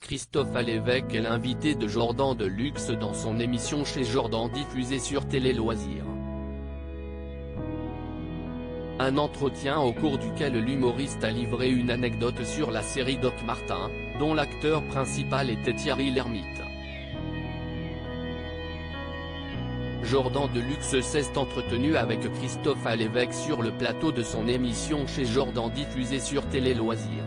Christophe Alévêque est l'invité de Jordan Deluxe dans son émission Chez Jordan diffusée sur Télé Loisirs. Un entretien au cours duquel l'humoriste a livré une anecdote sur la série Doc Martin, dont l'acteur principal était Thierry Lhermitte. Jordan Deluxe s'est entretenu avec Christophe Alévêque sur le plateau de son émission Chez Jordan diffusée sur Télé Loisirs.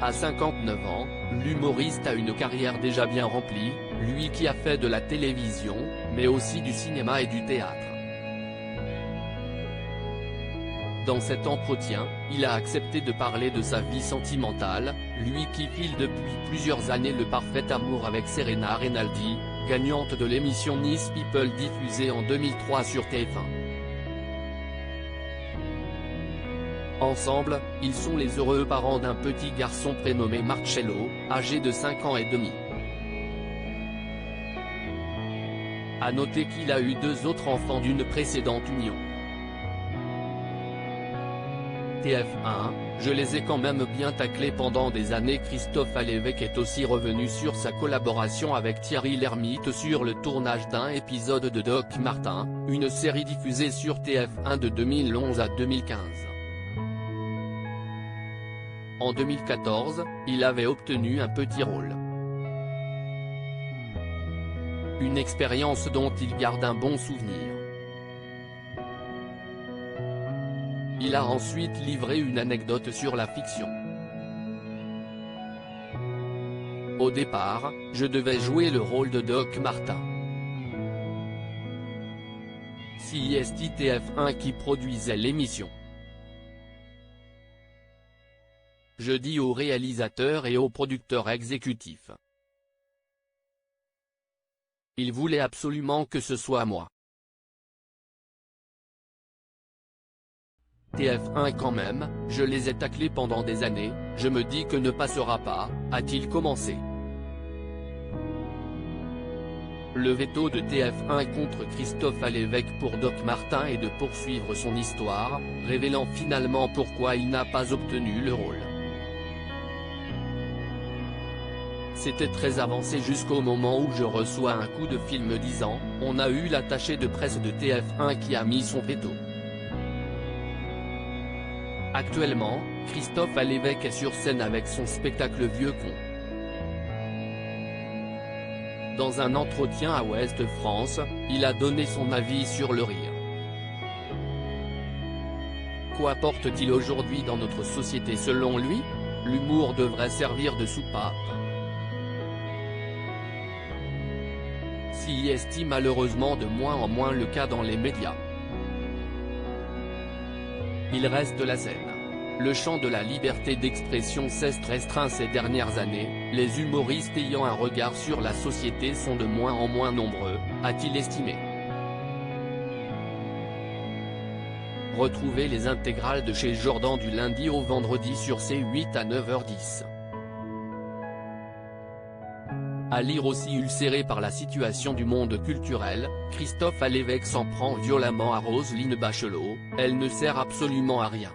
À 59 ans, l'humoriste a une carrière déjà bien remplie, lui qui a fait de la télévision, mais aussi du cinéma et du théâtre. Dans cet entretien, il a accepté de parler de sa vie sentimentale, lui qui file depuis plusieurs années le parfait amour avec Serena Rinaldi, gagnante de l'émission Nice People diffusée en 2003 sur TF1. Ensemble, ils sont les heureux parents d'un petit garçon prénommé Marcello, âgé de 5 ans et demi. À noter qu'il a eu 2 autres enfants d'une précédente union. TF1, je les ai quand même bien taclés pendant des années. Christophe Alévêque est aussi revenu sur sa collaboration avec Thierry Lhermitte sur le tournage d'un épisode de Doc Martin, une série diffusée sur TF1 de 2011 à 2015. En 2014, il avait obtenu un petit rôle. Une expérience dont il garde un bon souvenir. Il a ensuite livré une anecdote sur la fiction. Au départ, je devais jouer le rôle de Doc Martin. C'est TF1 qui produisait l'émission. Je dis au réalisateur et au producteur exécutif. Il voulait absolument que ce soit moi. TF1 quand même, je les ai taclés pendant des années, je me dis que ne passera pas, a-t-il commencé. Le veto de TF1 contre Christophe Alévêque pour Doc Martin est de poursuivre son histoire, révélant finalement pourquoi il n'a pas obtenu le rôle. C'était très avancé jusqu'au moment où je reçois un coup de fil me disant « On a eu l'attaché de presse de TF1 qui a mis son veto ». Actuellement, Christophe Alévêque est sur scène avec son spectacle Vieux Con. Dans un entretien à Ouest France, il a donné son avis sur le rire. Quoi porte-t-il aujourd'hui dans notre société selon lui? L'humour devrait servir de soupape. C'est malheureusement de moins en moins le cas dans les médias. Il reste la scène. Le champ de la liberté d'expression s'est restreint ces dernières années, les humoristes ayant un regard sur la société sont de moins en moins nombreux, a-t-il estimé. Retrouvez les intégrales de Chez Jordan du lundi au vendredi sur C8 à 9h10. À lire aussi. Ulcéré par la situation du monde culturel, Christophe Alévêque s'en prend violemment à Roselyne Bachelot, elle ne sert absolument à rien.